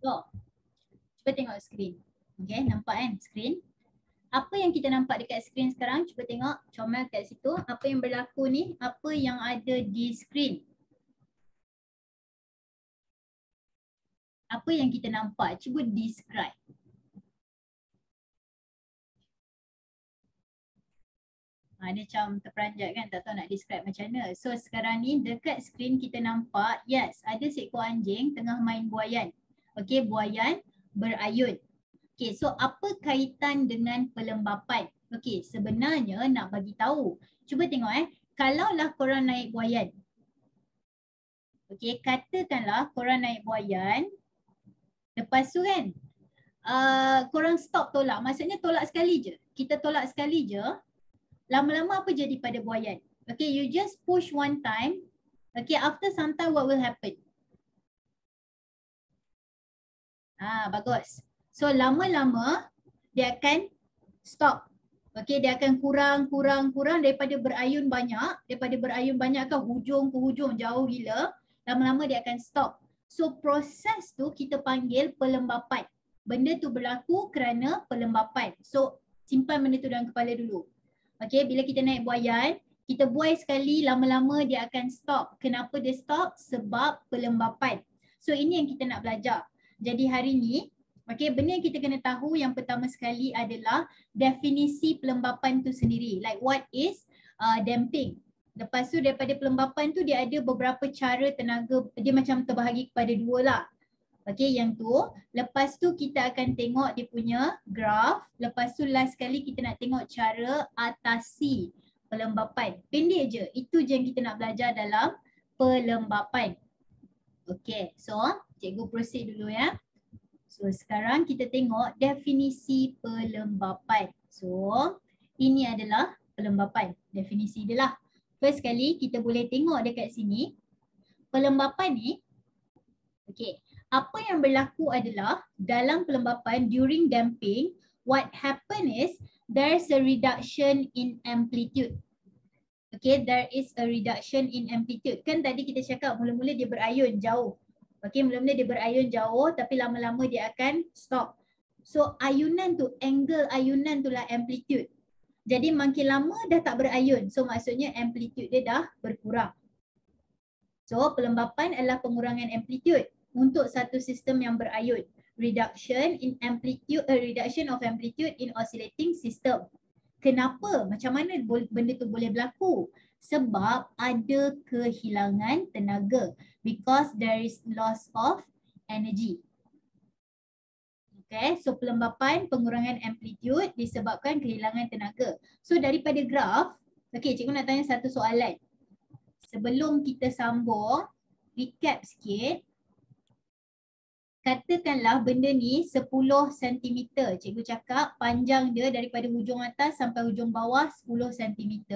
So, cuba tengok skrin. Okay, nampak kan skrin? Apa yang kita nampak dekat skrin sekarang? Cuba tengok, comel kat situ. Apa yang berlaku ni? Apa yang ada di skrin? Apa yang kita nampak? Cuba describe. Dia macam terperanjat kan, tak tahu nak describe macam mana. So sekarang ni dekat skrin kita nampak, yes, ada seekor anjing tengah main buaian. Okay, buaian berayun. Okay, so apa kaitan dengan pelembapan? Okay, sebenarnya nak bagi tahu. Cuba tengok kalaulah korang naik buaian. Okay, katakanlah korang naik buaian. Lepas tu kan, korang stop tolak. Maksudnya tolak sekali je. Kita tolak sekali je. Lama-lama apa jadi pada buaian? Okay, you just push one time. Okay, after some time what will happen? Bagus. So lama-lama dia akan stop. Okay, dia akan kurang daripada berayun banyak. Daripada berayun banyak ke hujung ke hujung jauh gila. Lama-lama dia akan stop. So proses tu kita panggil pelembapan. Benda tu berlaku kerana pelembapan. So simpan benda tu dalam kepala dulu. Okay, bila kita naik buaian, kita buai sekali, lama-lama dia akan stop. Kenapa dia stop? Sebab pelembapan. So ini yang kita nak belajar. Jadi hari ni, okay, benda yang kita kena tahu yang pertama sekali adalah definisi pelembapan tu sendiri. Like what is damping. Lepas tu daripada pelembapan tu dia ada beberapa cara tenaga, dia macam terbahagi kepada dua lah. Okay, yang tu. Lepas tu kita akan tengok dia punya graf. Lepas tu last sekali kita nak tengok cara atasi pelembapan. Pendek je. Itu je yang kita nak belajar dalam pelembapan. Okay, so cikgu proceed dulu ya. So sekarang kita tengok definisi pelembapan. So ini adalah pelembapan. Definisi dia lah. First sekali kita boleh tengok dekat sini. Pelembapan ni, okay, apa yang berlaku adalah dalam pelembapan during damping, what happen is there's a reduction in amplitude. Okay, there is a reduction in amplitude. Kan tadi kita cakap mula-mula dia berayun jauh. Okay, mula-mula dia berayun jauh tapi lama-lama dia akan stop. So ayunan tu, angle ayunan tu lah amplitude. Jadi makin lama dah tak berayun. So maksudnya amplitude dia dah berkurang. So pelembapan adalah pengurangan amplitude untuk satu sistem yang berayun. Reduction in amplitude, reduction of amplitude in oscillating system. Kenapa? Macam mana benda tu boleh berlaku? Sebab ada kehilangan tenaga. Because there is loss of energy. Okay, so pelembapan pengurangan amplitude disebabkan kehilangan tenaga. So daripada graf, okay, cikgu nak tanya satu soalan. Sebelum kita sambung, recap sikit. Katakanlah benda ni 10 cm. Cikgu cakap panjang dia daripada hujung atas sampai hujung bawah 10 cm.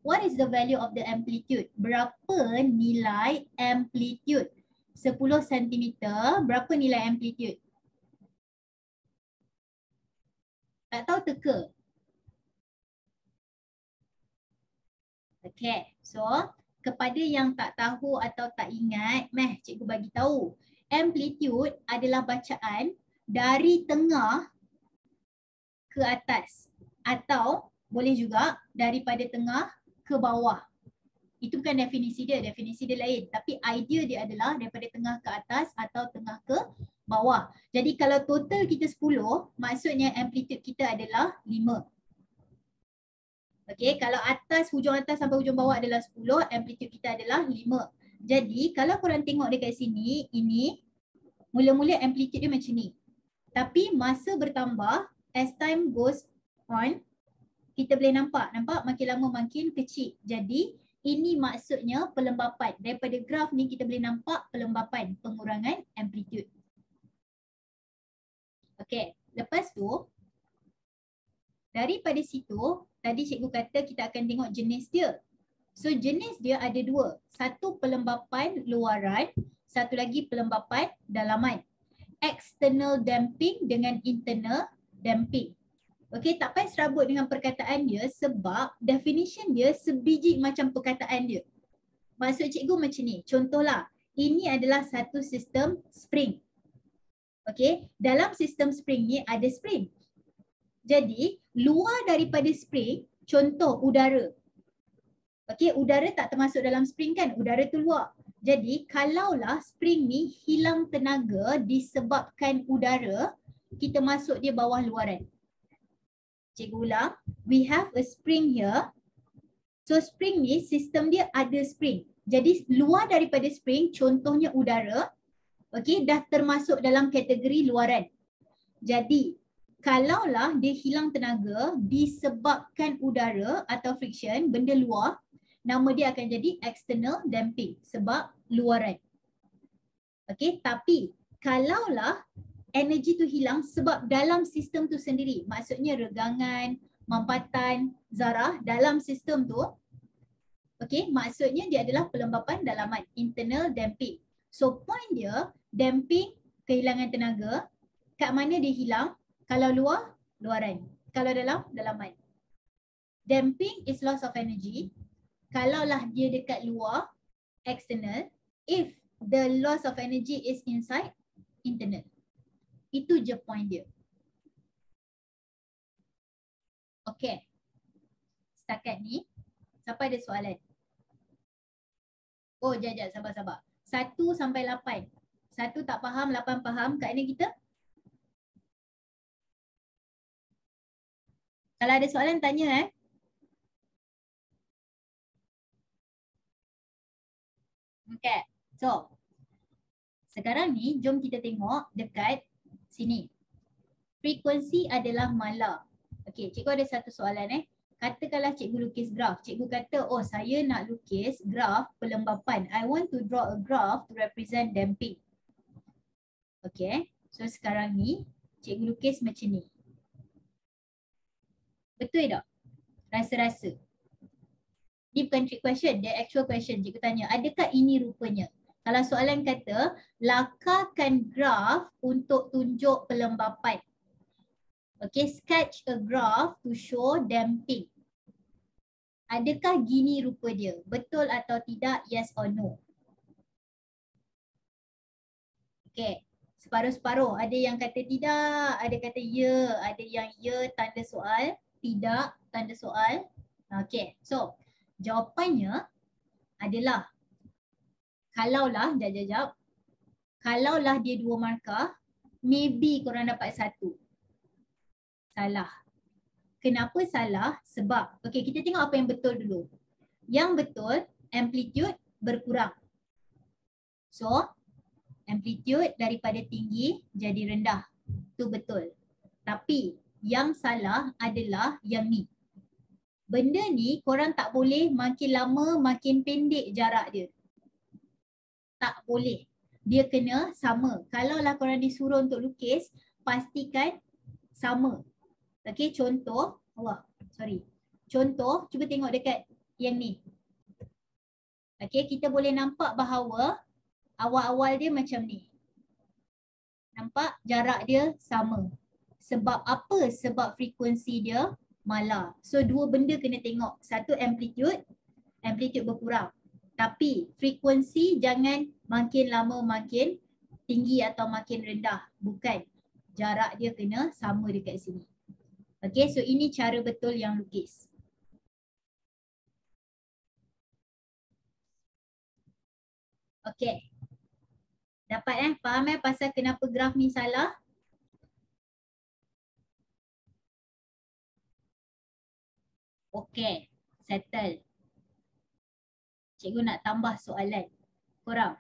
What is the value of the amplitude? Berapa nilai amplitude? 10 cm, berapa nilai amplitude? Tak tahu teka? Okay, so kepada yang tak tahu atau tak ingat, cikgu bagi tahu. Amplitude adalah bacaan dari tengah ke atas atau boleh juga daripada tengah ke bawah. Itu bukan definisi dia lain. Tapi idea dia adalah daripada tengah ke atas atau tengah ke bawah. Jadi kalau total kita 10, maksudnya amplitude kita adalah 5. Okay, kalau hujung atas sampai hujung bawah adalah 10, amplitude kita adalah 5. Jadi kalau korang tengok dekat sini, ini mula-mula amplitude dia macam ni. Tapi masa bertambah, as time goes on, kita boleh nampak makin lama makin kecil. Jadi ini maksudnya pelembapan. Daripada graf ni kita boleh nampak pelembapan, pengurangan amplitude. Okay, lepas tu daripada situ, tadi cikgu kata kita akan tengok jenis dia. So jenis dia ada dua. Satu pelembapan luaran, satu lagi pelembapan dalaman. External damping dengan internal damping. Okay, tak payah serabut dengan perkataan dia sebab definition dia sebiji macam perkataan dia. Maksud cikgu macam ni, contohlah, ini adalah satu sistem spring. Okey, dalam sistem spring ni ada spring. Jadi, luar daripada spring, contoh udara. Okey, udara tak termasuk dalam spring kan? Udara tu luar. Jadi, kalaulah spring ni hilang tenaga disebabkan udara, kita masuk dia bawah luaran. Cikgu ulang. We have a spring here. So, spring ni, sistem dia ada spring. Jadi, luar daripada spring, contohnya udara, okey, dah termasuk dalam kategori luaran. Jadi, kalaulah dia hilang tenaga disebabkan udara atau friction, benda luar, nama dia akan jadi external damping sebab luaran. Okey, tapi kalaulah energi tu hilang sebab dalam sistem tu sendiri, maksudnya regangan, mampatan, zarah dalam sistem tu, okey, maksudnya dia adalah pelembapan dalaman, internal damping. So point dia, damping kehilangan tenaga, kat mana dia hilang? Kalau luar, luaran. Kalau dalam, dalaman. Damping is loss of energy. Kalaulah dia dekat luar, external. If the loss of energy is inside, internal. Itu je point dia. Okay. Setakat ni, siapa ada soalan? Oh, jap, sabar. 1 sampai 8. 1 tak faham, 8 faham. Kat ni kita? Kalau ada soalan, tanya . Okay. So, sekarang ni jom kita tengok dekat sini. Frekuensi adalah mala. Okey, cikgu ada satu soalan . Katakanlah cikgu lukis graf. Cikgu kata, oh saya nak lukis graf pelembapan. I want to draw a graph to represent damping. Okay, so sekarang ni cikgu lukis macam ni. Betul tak? Rasa-rasa. Ini bukan trick question, dia actual question. Cikgu tanya, adakah ini rupanya? Kalau soalan kata, lakarkan graf untuk tunjuk pelembapan. Okay, sketch a graph to show damping. Adakah gini rupa dia? Betul atau tidak? Yes or no? Okay, separuh-separuh. Ada yang kata tidak, ada kata ya, ada yang ya tanda soal, tidak tanda soal. Okay, so jawapannya adalah kalaulah, jap. Kalaulah dia 2 markah, maybe korang dapat 1. Salah. Kenapa salah? Sebab, okay, kita tengok apa yang betul dulu. Yang betul, amplitude berkurang. So, amplitude daripada tinggi jadi rendah. Itu betul. Tapi, yang salah adalah yang ni. Benda ni korang tak boleh makin lama makin pendek jarak dia. Tak boleh. Dia kena sama. Kalaulah korang disuruh untuk lukis, pastikan sama. Okay, contoh. Contoh, cuba tengok dekat yang ni. Okay, kita boleh nampak bahawa awal-awal dia macam ni. Nampak jarak dia sama. Sebab apa? Sebab frekuensi dia mala. So, 2 benda kena tengok. Satu amplitude berkurang. Tapi frekuensi jangan makin lama makin tinggi atau makin rendah. Bukan. Jarak dia kena sama dekat sini. Okay, so ini cara betul yang lukis. Okay. Dapat faham pasal kenapa graf ni salah? Okay, settle. Cikgu nak tambah soalan. Korang,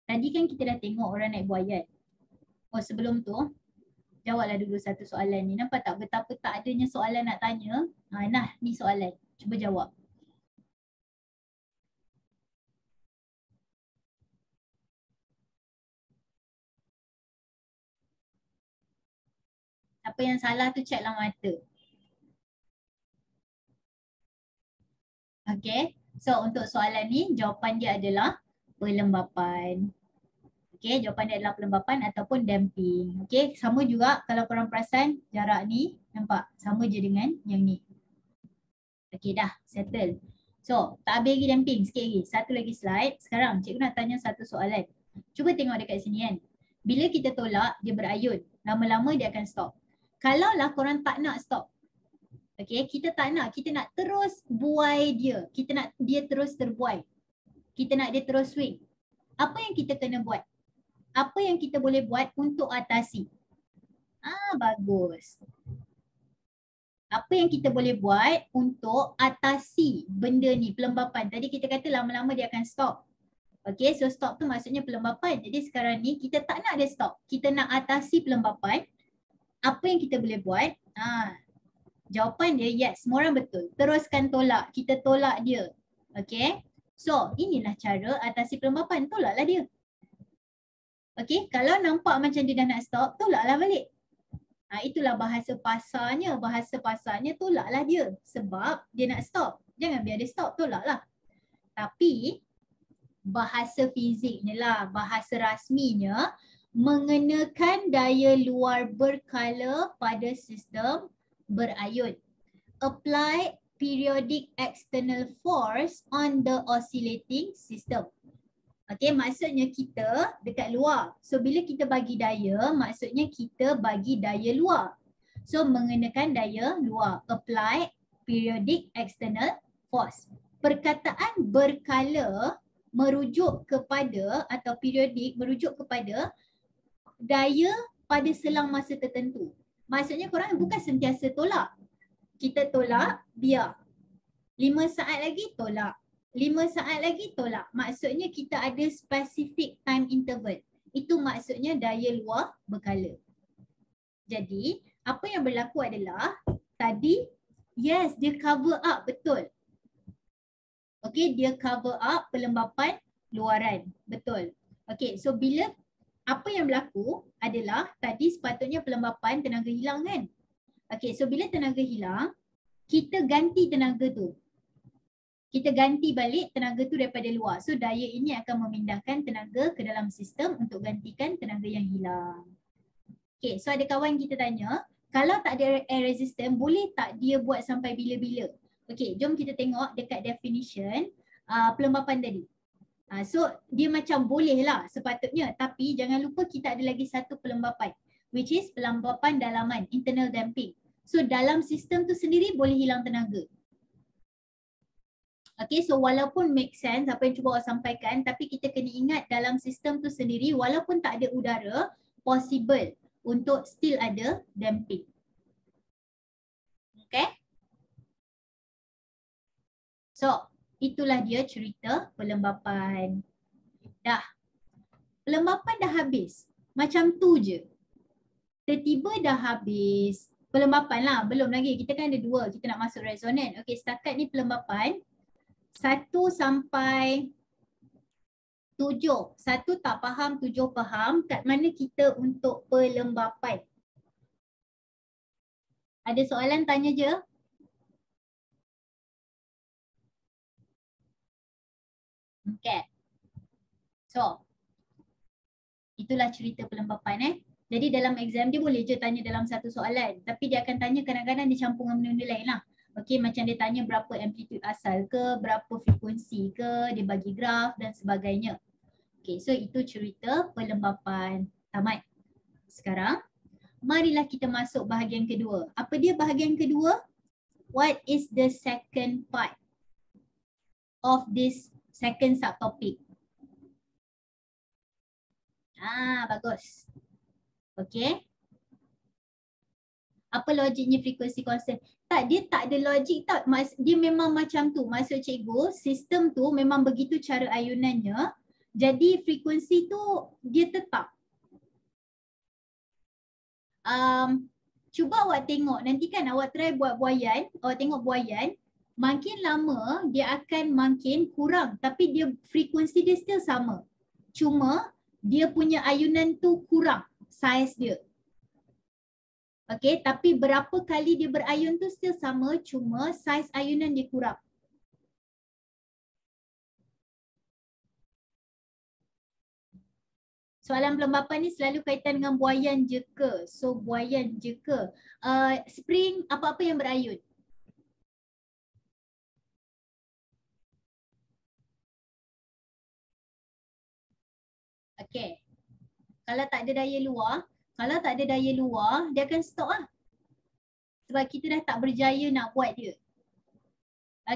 tadi kan kita dah tengok orang naik buaian. Oh, sebelum tu, jawablah dulu satu soalan ni. Nampak tak betapa tak adanya soalan nak tanya? Nah, ni soalan. Cuba jawab. Apa yang salah tu ceklah mata. Okay, so untuk soalan ni jawapan dia adalah pelembapan. Okay, jawapan dia adalah pelembapan ataupun damping. Okay, sama juga kalau korang perasan jarak ni, nampak sama je dengan yang ni. Okay, dah settle. So, tak habis lagi damping, sikit lagi. Satu lagi slide. Sekarang cikgu nak tanya satu soalan. Cuba tengok dekat sini kan. Bila kita tolak, dia berayun. Lama-lama dia akan stop. Kalaulah korang tak nak stop, okay, kita tak nak, kita nak terus buai dia. Kita nak dia terus terbuai. Kita nak dia terus swing. Apa yang kita kena buat? Apa yang kita boleh buat untuk atasi? Bagus. Apa yang kita boleh buat untuk atasi benda ni, pelembapan. Tadi kita kata lama-lama dia akan stop. Okay, so stop tu maksudnya pelembapan. Jadi sekarang ni kita tak nak dia stop. Kita nak atasi pelembapan. Apa yang kita boleh buat? Jawapan dia yes, semua orang betul. Teruskan tolak. Kita tolak dia. Okay. So inilah cara atasi pelembapan. Tolaklah dia. Okay, kalau nampak macam dia dah nak stop, tolaklah balik. Itulah bahasa pasarnya. Bahasa pasarnya tolaklah dia. Sebab dia nak stop. Jangan biar dia stop, tolaklah. Tapi bahasa fiziknya lah, bahasa rasminya mengenakan daya luar berkala pada sistem berayun. Apply periodic external force on the oscillating system. Okay, maksudnya kita dekat luar. So bila kita bagi daya, maksudnya kita bagi daya luar. So mengenakan daya luar. Apply periodic external force. Perkataan berkala merujuk kepada atau periodik merujuk kepada daya pada selang masa tertentu. Maksudnya korang bukan sentiasa tolak. Kita tolak, biar. 5 saat lagi tolak. 5 saat lagi tolak. Maksudnya kita ada specific time interval. Itu maksudnya daya luar berkala. Jadi, apa yang berlaku adalah tadi, yes, dia cover up, betul. Okay, dia cover up pelembapan luaran. Betul. Okay, so bila apa yang berlaku adalah tadi sepatutnya pelembapan tenaga hilang kan? Okay, so bila tenaga hilang, kita ganti tenaga tu. Kita ganti balik tenaga tu daripada luar. So daya ini akan memindahkan tenaga ke dalam sistem untuk gantikan tenaga yang hilang. Okay, so ada kawan kita tanya, kalau tak ada air resistant, boleh tak dia buat sampai bila-bila? Okay, jom kita tengok dekat definition pelembapan tadi. So dia macam boleh lah sepatutnya, tapi jangan lupa kita ada lagi satu pelembapan, which is pelembapan dalaman, internal damping. So dalam sistem tu sendiri boleh hilang tenaga. Okay, so walaupun make sense apa yang cuba awak sampaikan, tapi kita kena ingat dalam sistem tu sendiri walaupun tak ada udara, possible untuk still ada damping. Okay. So, itulah dia cerita pelembapan. Dah. Pelembapan dah habis. Macam tu je. Tiba-tiba dah habis. Pelembapan lah. Belum lagi. Kita kan ada 2. Kita nak masuk resonan. Okay, setakat ni pelembapan. 1 sampai 7. 1 tak faham, 7 faham. Kat mana kita untuk pelembapan? Ada soalan tanya je. Okay. So, itulah cerita pelembapan Jadi dalam exam dia boleh je tanya dalam satu soalan. Tapi dia akan tanya kadang-kadang dia campur dengan benda-benda lain lah. Okay, macam dia tanya berapa amplitude asal ke, berapa frekuensi ke, dia bagi graf dan sebagainya. Okay, so itu cerita pelembapan. Tamat. Sekarang, marilah kita masuk bahagian kedua. Apa dia bahagian kedua? What is the second part of this second subtopic? Bagus. Okay. Apa logiknya frekuensi constant? Tak, dia tak ada logik tak. Dia memang macam tu. Maksud cikgu, sistem tu memang begitu cara ayunannya. Jadi frekuensi tu dia tetap. Cuba awak tengok. Nanti kan awak try buat buaian. Awak tengok buaian. Makin lama dia akan makin kurang. Tapi dia frekuensi dia still sama. Cuma dia punya ayunan tu kurang. Saiz dia. Okay, tapi berapa kali dia berayun tu still sama, cuma saiz ayunan dia kurang. Soalan pelembapan ni selalu kaitan dengan buaian je ke? So buaian je ke? Spring, apa-apa yang berayun. Okay. Kalau tak ada daya luar, dia akan stop lah. Sebab kita dah tak berjaya nak buat dia.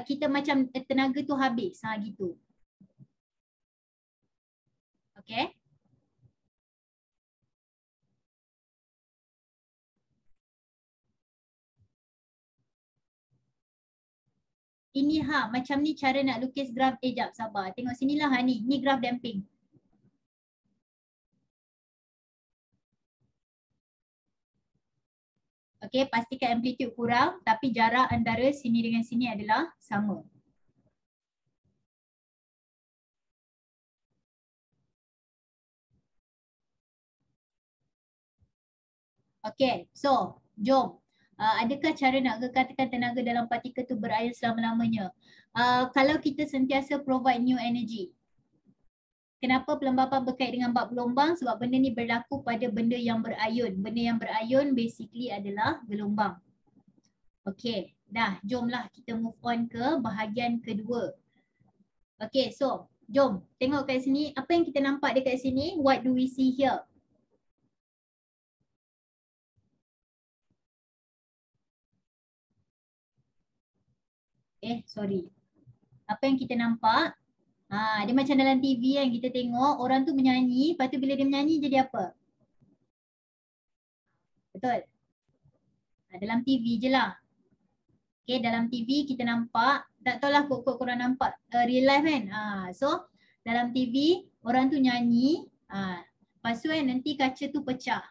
Kita macam tenaga tu habis. Gitu. Okay. Ini macam ni cara nak lukis graf. Jap sabar. Tengok sinilah ni. Ni graf damping. Okay, pastikan amplitude kurang tapi jarak antara sini dengan sini adalah sama. Okay, so jom. Adakah cara nak kekatkan tenaga dalam partikel tu berayun selama-lamanya? Kalau kita sentiasa provide new energy. Kenapa pelembapan berkait dengan bab gelombang? Sebab benda ni berlaku pada benda yang berayun. Benda yang berayun basically adalah gelombang. Okay, dah jomlah kita move on ke bahagian kedua. Okay, so jom tengok kat sini. Apa yang kita nampak dekat sini? What do we see here? Sorry. Apa yang kita nampak? Dia macam dalam TV kan, kita tengok orang tu menyanyi, lepas tu bila dia menyanyi jadi apa? Betul? Dalam TV je lah. Okay, dalam TV kita nampak, tak tahulah kok korang nampak real life kan. So dalam TV orang tu nyanyi, lepas tu kan nanti kaca tu pecah.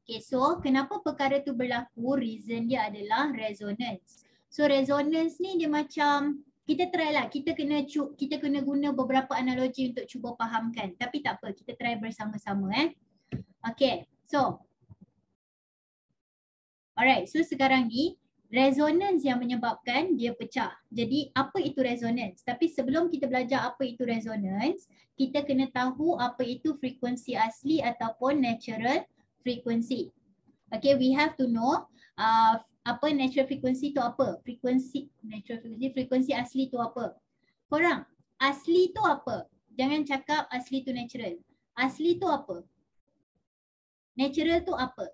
Okay, so kenapa perkara tu berlaku? Reason dia adalah resonance. So resonance ni dia macam, kita try lah, kita kena guna beberapa analogi untuk cuba fahamkan. Tapi tak apa, kita try bersama-sama Okay, so alright, so sekarang ni resonance yang menyebabkan dia pecah. Jadi apa itu resonance? Tapi sebelum kita belajar apa itu resonance, kita kena tahu apa itu frekuensi asli ataupun natural frequency. Okay, we have to know apa natural frequency tu apa? Frekuensi asli tu apa? Korang, asli tu apa? Jangan cakap asli tu natural. Asli tu apa? Natural tu apa?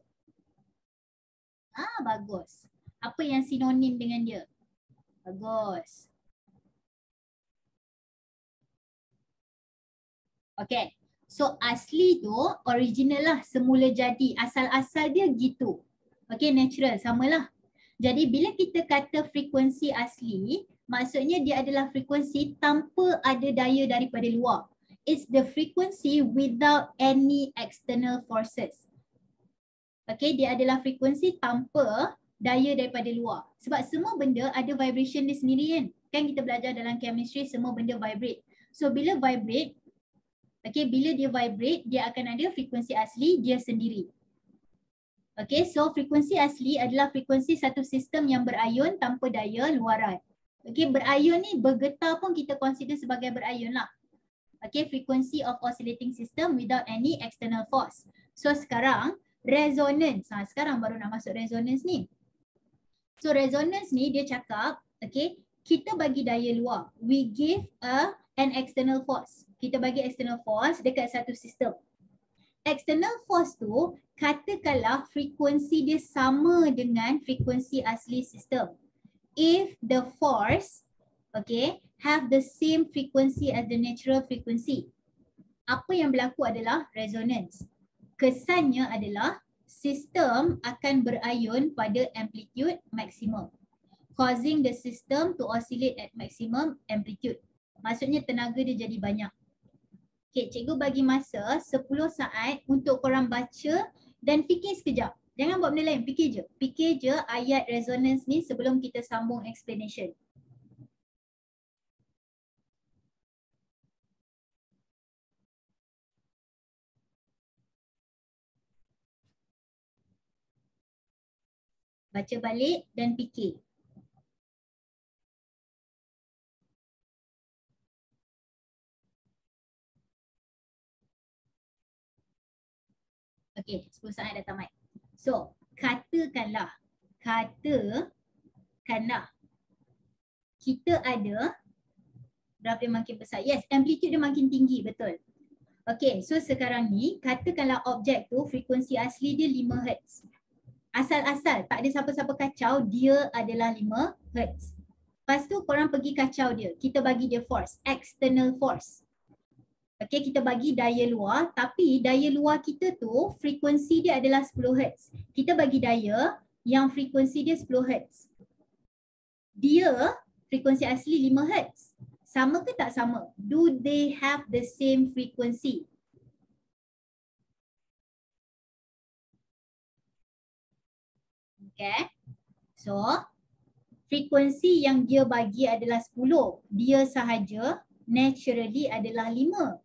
Bagus. Apa yang sinonim dengan dia? Bagus. Okay. So asli tu original lah, semula jadi, asal-asal dia gitu. Okay, natural, samalah. Jadi bila kita kata frekuensi asli, maksudnya dia adalah frekuensi tanpa ada daya daripada luar. It's the frequency without any external forces. Okay, dia adalah frekuensi tanpa daya daripada luar. Sebab semua benda ada vibration dia sendiri kan. Kan kita belajar dalam chemistry semua benda vibrate. So bila vibrate, okay, bila dia vibrate, dia akan ada frekuensi asli dia sendiri. Okay, so frekuensi asli adalah frekuensi satu sistem yang berayun tanpa daya luaran. Okay, berayun ni bergetar pun kita consider sebagai berayun lah. Okay, frequency of oscillating system without any external force. So sekarang resonance. Sekarang baru nak masuk resonance ni. So resonance ni dia cakap, okay, kita bagi daya luar. We give an external force. Kita bagi external force dekat satu sistem. External force tu katakanlah frekuensi dia sama dengan frekuensi asli sistem. If the force, okay, have the same frequency as the natural frequency, apa yang berlaku adalah resonance. Kesannya adalah sistem akan berayun pada amplitude maksimum, causing the system to oscillate at maximum amplitude. Maksudnya tenaga dia jadi banyak. Okay, cikgu bagi masa 10 saat untuk korang baca dan fikir sekejap. Jangan buat benda lain, fikir je. Fikir je ayat resonance ni sebelum kita sambung explanation. Baca balik dan fikir. Okay, 10 saat dah tamat. So, katakanlah kita ada graf dia makin besar. Yes, amplitude dia makin tinggi, betul. Okay, so sekarang ni katakanlah objek tu frekuensi asli dia 5 Hz. Asal-asal, tak ada siapa-siapa kacau, dia adalah 5 Hz. Lepas tu korang pergi kacau dia. Kita bagi dia force, external force. Okay, kita bagi daya luar, tapi daya luar kita tu frekuensi dia adalah 10 Hz. Kita bagi daya yang frekuensi dia 10 Hz. Dia frekuensi asli 5 Hz. Sama ke tak sama? Do they have the same frequency? Okay. So, frekuensi yang dia bagi adalah 10. Dia sahaja naturally adalah 5.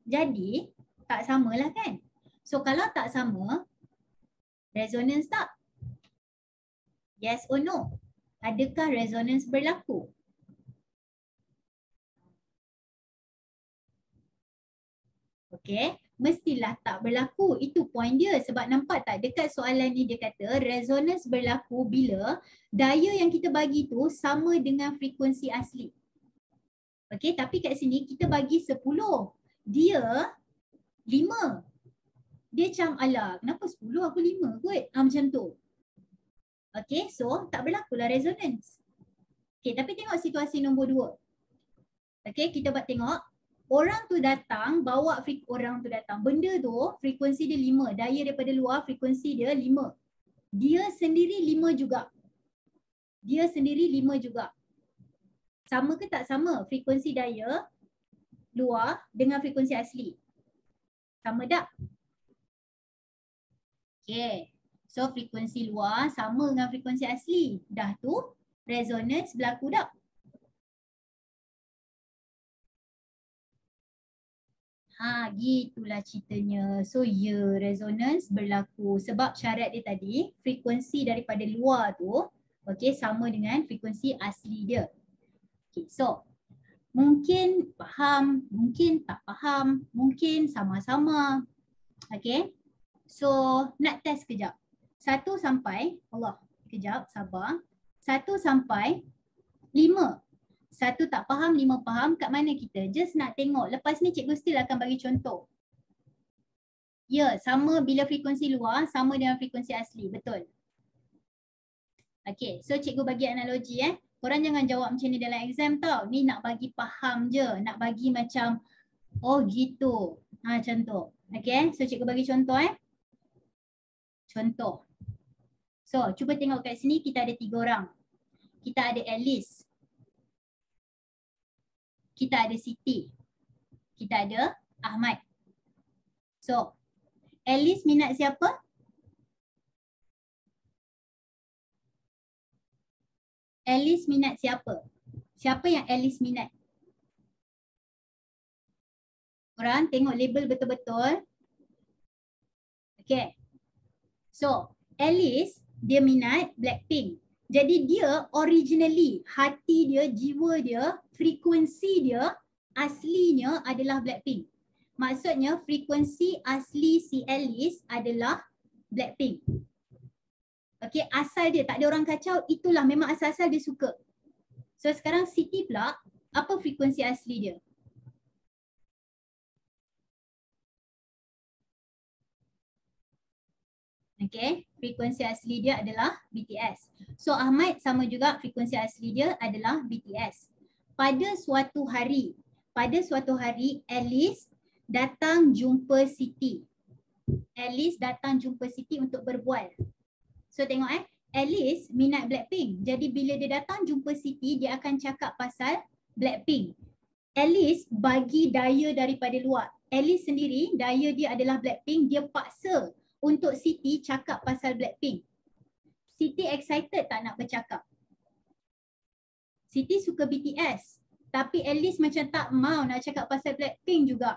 Jadi, tak samalah kan? So, kalau tak sama, resonance tak? Yes or no? Adakah resonance berlaku? Okay, mestilah tak berlaku. Itu point dia. Sebab nampak tak dekat soalan ni dia kata resonance berlaku bila daya yang kita bagi tu sama dengan frekuensi asli. Okay, tapi kat sini kita bagi 10. Dia 5. Dia macam alah kenapa 10 aku 5 kot. Macam tu. Okay, so tak berlakulah resonance. Okay, tapi tengok situasi nombor 2. Okay, kita buat tengok. Orang tu datang, bawa benda tu frekuensi dia 5. Daya daripada luar frekuensi dia 5. Dia sendiri 5 juga. Dia sendiri 5 juga. Sama ke tak sama frekuensi daya luar dengan frekuensi asli? Sama tak? Okay. So frekuensi luar sama dengan frekuensi asli. Dah tu resonance berlaku tak? Gitulah ceritanya. So resonance berlaku sebab syarat dia tadi frekuensi daripada luar tu okay, sama dengan frekuensi asli dia. Okay, so mungkin faham, mungkin tak faham, mungkin sama-sama. Okay, so nak test kejap. 1 sampai, Allah, kejap, sabar. 1 sampai 5. 1 tak faham, 5 faham, kat mana kita? Just nak tengok. Lepas ni cikgu still akan bagi contoh. Ya, sama bila frekuensi luar, sama dengan frekuensi asli. Betul. Okay, so cikgu bagi analogi Korang jangan jawab macam ni dalam exam tau. Ni nak bagi faham je. Nak bagi macam, oh gitu. Macam tu. Okay, so cikgu bagi contoh Contoh. So, cuba tengok kat sini kita ada 3 orang. Kita ada Alice. Kita ada Siti. Kita ada Ahmad. So, Alice minat siapa? Alice minat siapa? Siapa yang Alice minat? Korang tengok label betul-betul. Okay. So, Alice dia minat Blackpink. Jadi dia originally, hati dia, jiwa dia, frekuensi dia aslinya adalah Blackpink. Maksudnya frekuensi asli si Alice adalah Blackpink. Okay, asal dia, tak ada orang kacau, itulah memang asal-asal dia suka. So sekarang Siti pula, apa frekuensi asli dia? Okay, frekuensi asli dia adalah BTS. So Ahmad sama juga, frekuensi asli dia adalah BTS. Pada suatu hari Alice datang jumpa Siti. Alice datang jumpa Siti untuk berbual. So tengok Alice minat Blackpink. Jadi bila dia datang jumpa Siti, dia akan cakap pasal Blackpink. Alice bagi daya daripada luar. Alice sendiri, daya dia adalah Blackpink. Dia paksa untuk Siti cakap pasal Blackpink. Siti excited tak nak bercakap? Siti suka BTS. Tapi Alice macam tak mau nak cakap pasal Blackpink juga.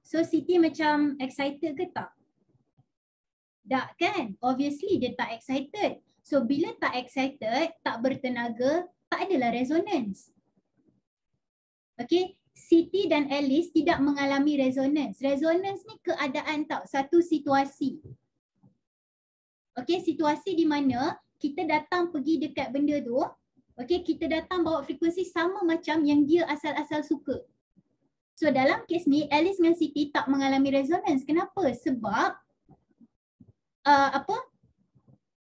So Siti macam excited ke tak? Tak kan? Obviously dia tak excited. So bila tak excited, tak bertenaga, tak adalah resonance. Okay, Siti dan Alice tidak mengalami resonance. Resonance ni keadaan tau, satu situasi. Okay, situasi di mana kita datang pergi dekat benda tu, okay, kita datang bawa frekuensi sama macam yang dia asal-asal suka. So dalam kes ni Alice dengan Siti tak mengalami resonance. Kenapa? Sebab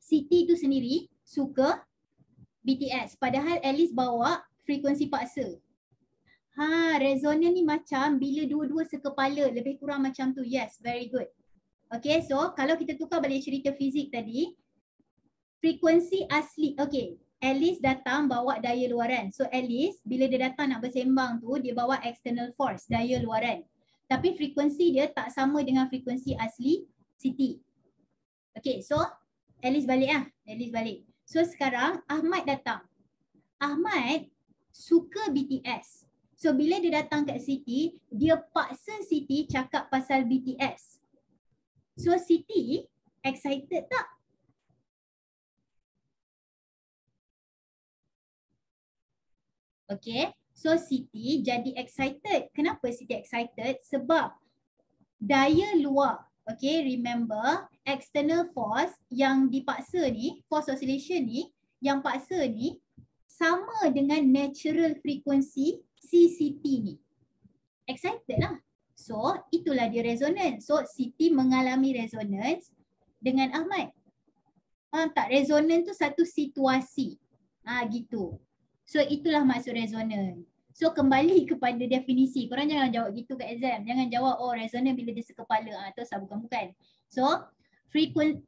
Siti tu sendiri suka BTS. Padahal Alice bawa frekuensi paksa. Resonan ni macam bila dua-dua sekepala, lebih kurang macam tu. Yes, very good. Okay, so kalau kita tukar balik cerita fizik tadi, frekuensi asli, okay, Alice datang bawa daya luaran. So Alice bila dia datang nak bersembang tu, dia bawa external force, daya luaran. Tapi frekuensi dia tak sama dengan frekuensi asli Siti. Okay, so Alice balik lah. Alice balik. So sekarang Ahmad datang. Ahmad suka BTS. So bila dia datang kat Siti, dia paksa Siti cakap pasal BTS. So Siti excited tak? Okay, so Siti jadi excited. Kenapa Siti excited? Sebab daya luar, okay, remember external force yang dipaksa ni, force oscillation ni, yang paksa ni sama dengan natural frequency CCT ni. Excited lah. So itulah dia resonance. So Siti mengalami resonance dengan Ahmad. Faham tak? Resonance tu satu situasi. Gitu. So itulah maksud resonance. So kembali kepada definisi. Korang jangan jawab gitu kat exam. Jangan jawab resonance bila dia sekepala. Tu bukan. So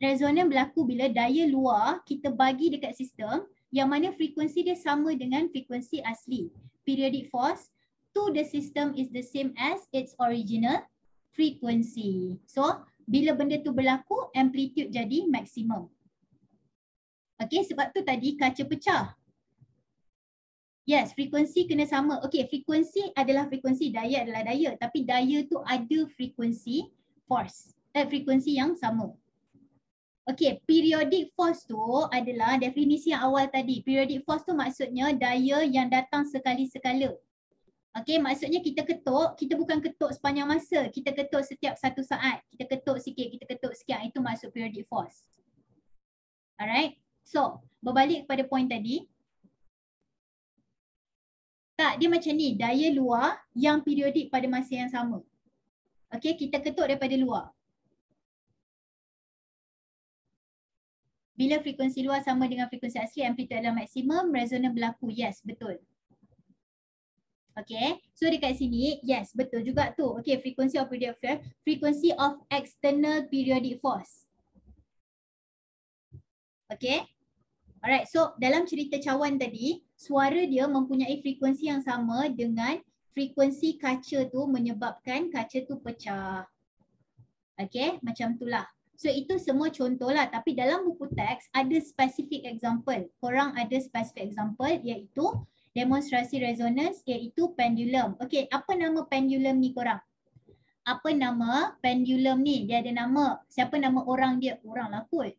resonance berlaku bila daya luar kita bagi dekat sistem yang mana frekuensi dia sama dengan frekuensi asli. Periodic force to the system is the same as its original frequency. So bila benda tu berlaku, amplitude jadi maksimum. Okay, sebab tu tadi kaca pecah. Yes, frekuensi kena sama. Okay, frekuensi adalah frekuensi, daya adalah daya. Tapi daya tu ada frekuensi force. Frekuensi yang sama. Okay, periodic force tu adalah definisi yang awal tadi. Periodic force tu maksudnya daya yang datang sekali-sekala. Okay, maksudnya kita ketuk, kita bukan ketuk sepanjang masa. Kita ketuk setiap 1 saat. Kita ketuk sikit, kita ketuk sikit. Itu maksud periodic force. Alright, so berbalik kepada point tadi. Tak, dia macam ni, daya luar yang periodik pada masa yang sama. Okay, kita ketuk daripada luar. Bila frekuensi luar sama dengan frekuensi asli, amplitude adalah maksimum, resonans berlaku. Yes, betul. Okay, so dekat sini, yes, betul juga tu. Okay, frequency of periodic force, frequency of external periodic force. Okay. Alright, so dalam cerita cawan tadi, suara dia mempunyai frekuensi yang sama dengan frekuensi kaca tu menyebabkan kaca tu pecah. Okay, macam itulah. So itu semua contoh lah, tapi dalam buku teks ada specific example. Korang ada specific example iaitu demonstrasi resonance iaitu pendulum. Okay, apa nama pendulum ni korang? Apa nama pendulum ni? Dia ada nama. Siapa nama orang dia? Orang lah kot.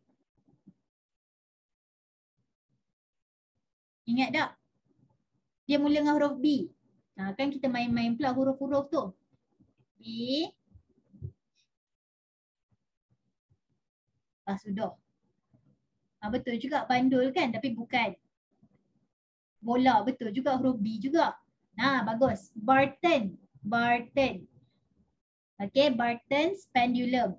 Ingat tak? Dia mula dengan huruf B. Kan kita main-main pula huruf-huruf tu. B. Sudah. Betul juga bandul kan, tapi bukan. Bola, betul juga huruf B juga. Bagus. Barton. Barton. Okay, Barton's pendulum.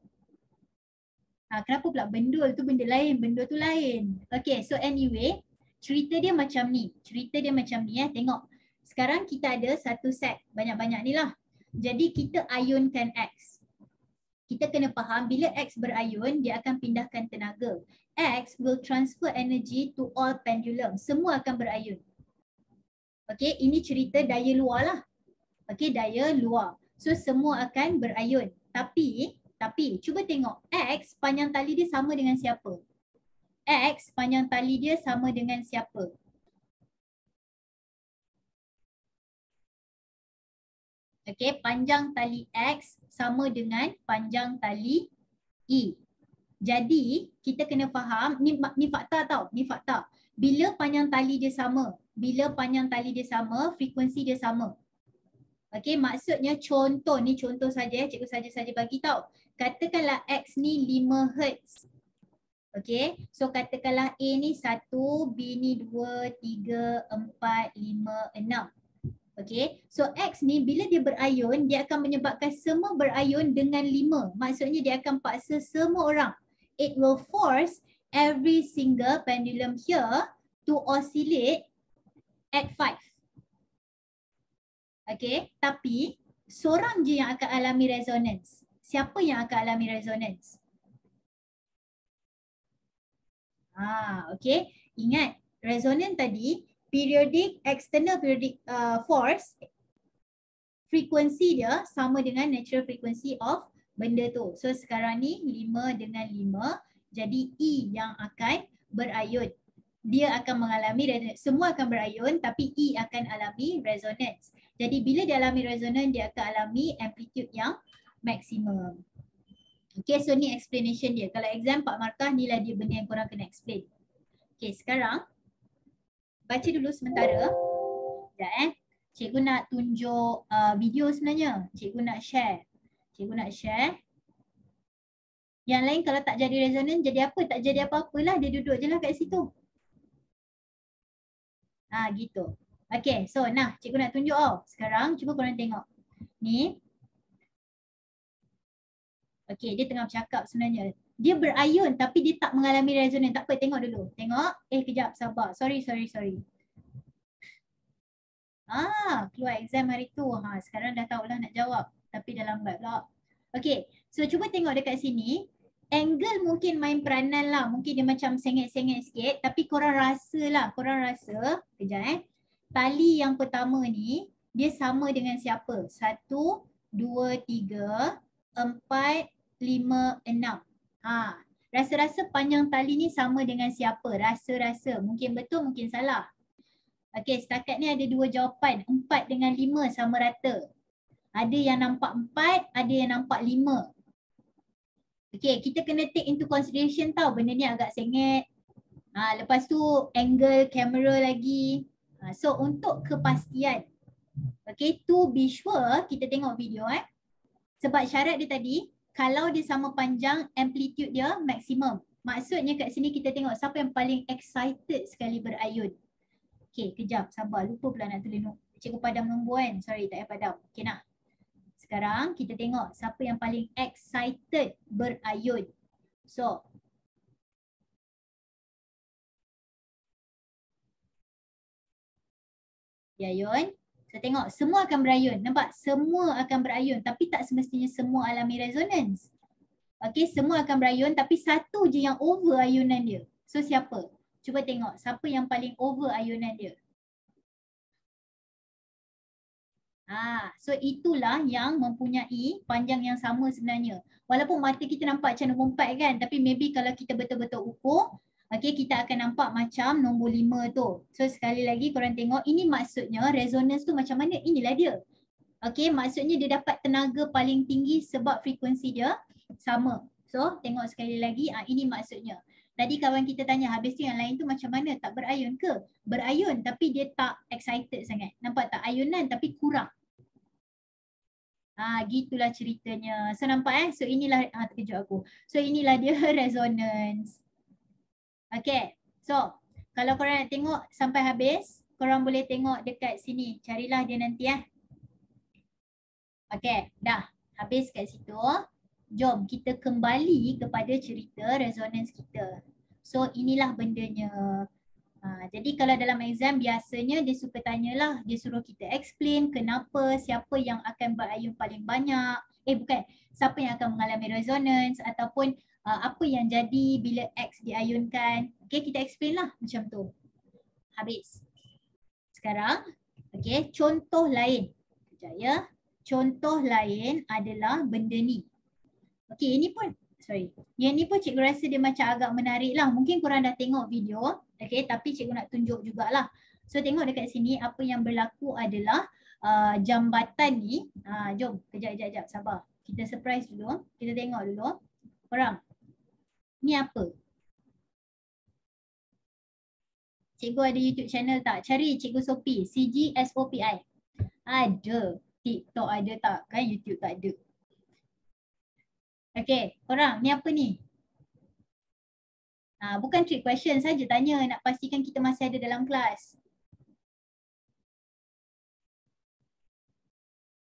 Kenapa pula bendul tu benda lain, bendul tu lain. Okay, so anyway, cerita dia macam ni. Cerita dia macam ni tengok. Sekarang kita ada satu set, banyak-banyak ni lah. Jadi kita ayunkan X. Kita kena faham bila X berayun, dia akan pindahkan tenaga. X will transfer energy to all pendulum. Semua akan berayun. Okay, ini cerita daya luar lah. Okay, daya luar. So semua akan berayun. Tapi cuba tengok X panjang tali dia sama dengan siapa? X panjang tali dia sama dengan siapa? Okay, panjang tali X sama dengan panjang tali E. Jadi kita kena faham, ni fakta tau, ni fakta. Bila panjang tali dia sama, frekuensi dia sama. Okay, maksudnya contoh, ni contoh saja, cikgu saja bagi tahu. Katakanlah X ni 5 Hz. Okay, so katakanlah A ni 1, B ni 2, 3, 4, 5, 6. Okay, so X ni bila dia berayun, dia akan menyebabkan semua berayun dengan 5. Maksudnya dia akan paksa semua orang. It will force every single pendulum here to oscillate at 5. Okay, tapi seorang je yang akan alami resonance. Siapa yang akan alami resonance? Okay, ingat resonance tadi, periodic external periodic force, frekuensi dia sama dengan natural frequency of benda tu. So sekarang ni 5 dengan 5, jadi E yang akan berayun. Dia akan mengalami resonance. Semua akan berayun tapi E akan alami resonance. Jadi bila dia alami resonance, dia akan alami amplitude yang maksimum. Okay, so ni explanation dia. Kalau exam 4 markah, ni lah dia benda yang korang kena explain. Okay, sekarang baca dulu sementara. Sekejap Cikgu nak tunjuk video sebenarnya. Cikgu nak share. Cikgu nak share. Yang lain kalau tak jadi resonance, jadi apa? Tak jadi apa-apalah. Dia duduk je lah kat situ. Gitu. Okay, so nah cikgu nak tunjuk sekarang cuba korang tengok. Ni. Okay, dia tengah bercakap sebenarnya. Dia berayun tapi dia tak mengalami resonance. Tak apa, tengok dulu. Tengok. Kejap, sabar. Sorry. Keluar exam hari tu. Sekarang dah tahulah nak jawab. Tapi dah lambat pula. Okay, so cuba tengok dekat sini. Angle mungkin main peranan lah. Mungkin dia macam sengit-sengit sikit. Tapi korang rasa lah. Kejap Tali yang pertama ni, dia sama dengan siapa? 1, 2, 3, 4, 5, 6. Rasa-rasa panjang tali ni sama dengan siapa? Rasa-rasa. Mungkin betul, mungkin salah. Okay, setakat ni ada 2 jawapan. 4 dengan 5 sama rata. Ada yang nampak 4, ada yang nampak 5. Okay, kita kena take into consideration tau. Benda ni agak sengit. Lepas tu angle kamera lagi. So untuk kepastian. Okay, to be sure, kita tengok video Sebab syarat dia tadi, kalau dia sama panjang, amplitude dia maksimum. Maksudnya kat sini kita tengok siapa yang paling excited sekali berayun. Okay, kejap, sabar. Lupa pula nak tulis note. Cikgu padam nombor kan? Sorry, tak payah padam. Okay nak? Sekarang kita tengok siapa yang paling excited berayun. So, berayun. So tengok, semua akan berayun. Nampak? Semua akan berayun. Tapi tak semestinya semua alami resonance. Okay, semua akan berayun tapi satu je yang over ayunan dia. So siapa? Cuba tengok siapa yang paling over ayunan dia. So itulah yang mempunyai panjang yang sama sebenarnya. Walaupun mata kita nampak macam nombor 4 kan, tapi maybe kalau kita betul-betul ukur, okay, kita akan nampak macam nombor 5 tu. So sekali lagi korang tengok, ini maksudnya resonance tu macam mana? Inilah dia. Okay, maksudnya dia dapat tenaga paling tinggi sebab frekuensi dia sama. So tengok sekali lagi, ini maksudnya. Tadi kawan kita tanya, habis tu yang lain tu macam mana? Tak berayun ke? Berayun tapi dia tak excited sangat. Nampak tak? Ayunan tapi kurang. Gitulah ceritanya. So nampak So inilah, terkejut aku. So inilah dia resonance. Okay. So kalau korang nak tengok sampai habis, korang boleh tengok dekat sini. Carilah dia nanti Okay. Dah. Habis kat situ. Jom kita kembali kepada cerita resonance kita. So inilah bendanya. Jadi kalau dalam exam biasanya dia suka tanyalah, dia suruh kita explain kenapa, siapa yang akan berayun paling banyak. Bukan, siapa yang akan mengalami resonance ataupun apa yang jadi bila X diayunkan. Okay, kita explain lah macam tu. Habis. Sekarang, okay, contoh lain. Sekejap ya. Contoh lain adalah benda ni. Okay, ini pun, yang ni pun cikgu rasa dia macam agak menarik lah. Mungkin korang dah tengok video. Okay, tapi cikgu nak tunjuk jugalah. So tengok dekat sini apa yang berlaku adalah jambatan ni. Jom, kejap, sabar. Kita surprise dulu. Kita tengok dulu. Korang, ni apa? Cikgu ada YouTube channel tak? Cari Cikgu Sophie, CGSOPI. Ada. TikTok ada tak? Kan YouTube tak ada. Okay, korang, ni apa ni? Bukan trick question saja tanya, nak pastikan kita masih ada dalam kelas.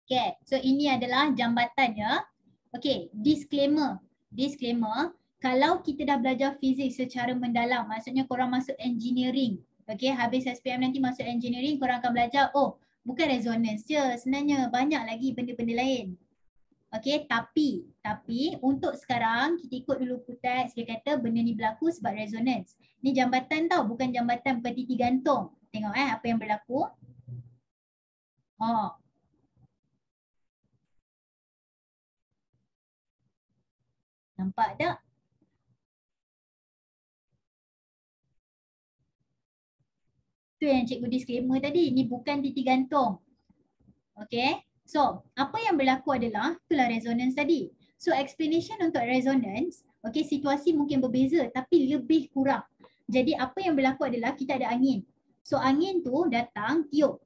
Okay, so ini adalah jambatannya. Okay, disclaimer. Disclaimer, kalau kita dah belajar fizik secara mendalam, maksudnya korang masuk engineering. Okay, habis SPM nanti masuk engineering, korang akan belajar, oh bukan resonance je, sebenarnya banyak lagi benda-benda lain. Okay, tapi untuk sekarang kita ikut dulu teks, dia kata benda ni berlaku sebab resonance. Ni jambatan tau, bukan jambatan, bukan titik gantung. Tengok apa yang berlaku. Oh, nampak tak? Tu yang cikgu disclaimer tadi, ni bukan titik gantung. Okay, so apa yang berlaku adalah, itulah resonance tadi. So explanation untuk resonance, okay, situasi mungkin berbeza tapi lebih kurang. Jadi apa yang berlaku adalah kita ada angin. So angin tu datang tiup.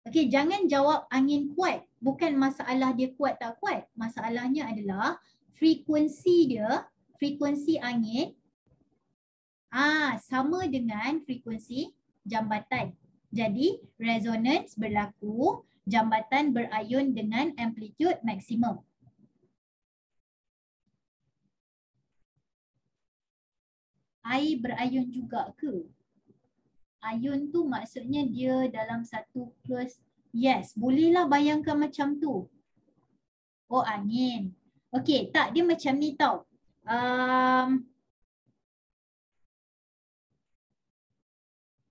Okay, jangan jawab angin kuat. Bukan masalah dia kuat tak kuat. Masalahnya adalah frekuensi dia, frekuensi angin sama dengan frekuensi jambatan. Jadi resonance berlaku, jambatan berayun dengan amplitude maksimum. Air berayun juga ke? Ayun tu maksudnya dia dalam satu close. Yes, bolehlah bayangkan macam tu. Oh, angin. Okey, tak, dia macam ni tau.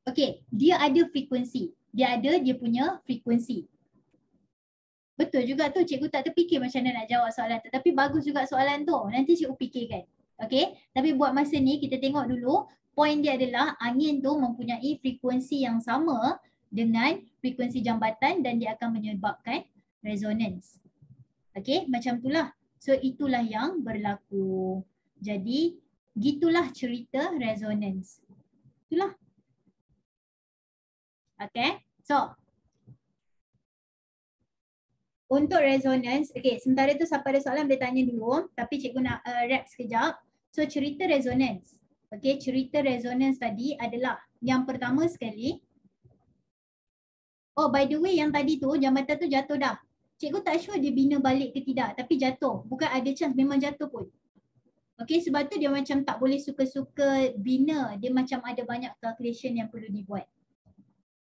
Okey, dia ada frekuensi. Dia punya frekuensi. Betul juga tu, cikgu tak terfikir macam mana nak jawab soalan tu. Tapi bagus juga soalan tu. Nanti cikgu fikirkan. Okey, tapi buat masa ni kita tengok dulu. Poin dia adalah angin tu mempunyai frekuensi yang sama dengan frekuensi jambatan dan dia akan menyebabkan resonance. Okey, macam itulah. So itulah yang berlaku. Jadi gitulah cerita resonance. Itulah. Okey, so untuk resonance, okey, sementara tu siapa ada soalan boleh tanya dulu, tapi cikgu nak wrap sekejap. So cerita resonance. Okey, cerita resonance tadi adalah yang pertama sekali. Oh, by the way, yang tadi tu jambatan tu jatuh dah. Cikgu tak sure dia bina balik ke tidak, tapi jatuh. Bukan ada chance, memang jatuh pun. Okey, sebab tu dia macam tak boleh suka-suka bina. Dia macam ada banyak calculation yang perlu dibuat.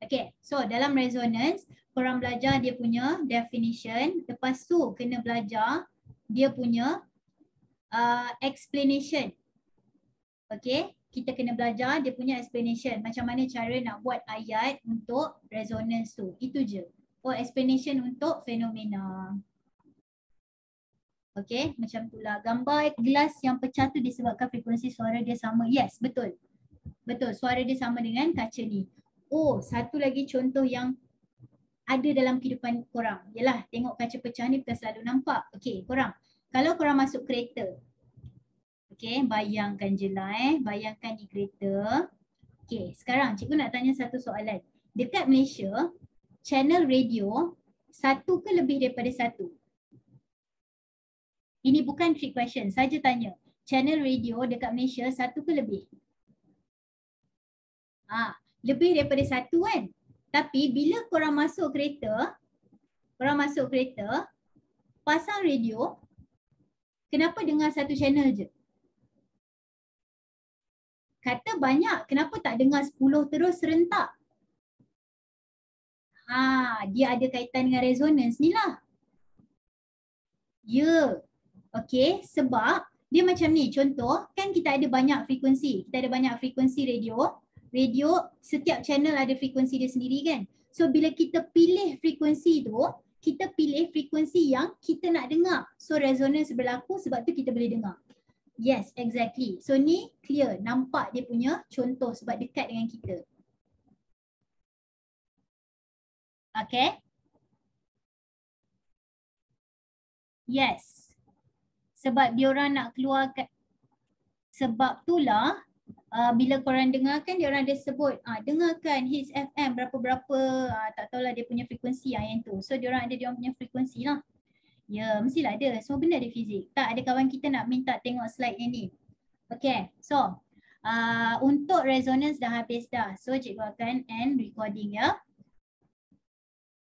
Okay, so dalam resonance, korang belajar dia punya definition. Lepas tu kena belajar dia punya explanation. Okay, kita kena belajar dia punya explanation. Macam mana cara nak buat ayat untuk resonance tu. Itu je. Oh, explanation untuk fenomena. Okay, macam itulah. Gambar gelas yang pecah tu disebabkan frekuensi suara dia sama. Yes, betul. Betul, suara dia sama dengan kaca ni. Oh, satu lagi contoh yang ada dalam kehidupan korang. Yalah, tengok kaca pecah ni bukan selalu nampak. Okey, korang. Kalau korang masuk kereta. Okey, bayangkan je lah Bayangkan ni kereta. Okey, sekarang cikgu nak tanya satu soalan. Dekat Malaysia, channel radio satu ke lebih daripada satu? Ini bukan trick question, saja tanya. Channel radio dekat Malaysia satu ke lebih? Lebih daripada satu kan? Tapi bila korang masuk kereta, pasang radio, kenapa dengar satu channel je? Kata banyak, kenapa tak dengar 10 terus serentak? Dia ada kaitan dengan resonance ni lah. Ya, okey, sebab dia macam ni, contoh kan kita ada banyak frekuensi. Kita ada banyak frekuensi radio. Radio, setiap channel ada frekuensi dia sendiri kan. So bila kita pilih frekuensi tu, kita pilih frekuensi yang kita nak dengar. So resonance berlaku sebab tu kita boleh dengar. Yes, exactly. So ni clear, nampak dia punya contoh sebab dekat dengan kita. Okay. Yes. Sebab diorang nak keluarkan, sebab itulah bila korang dengarkan, dia orang ada sebut dengarkan Hits FM berapa-berapa, tak tahulah dia punya frekuensi yang tu. So dia orang ada dia punya frekuensi lah. Ya, mestilah ada. Semua benda ada fizik. Tak, ada kawan kita nak minta tengok slide yang ni. Okay, so untuk resonance dah habis dah. So cikgu akan end recording ya.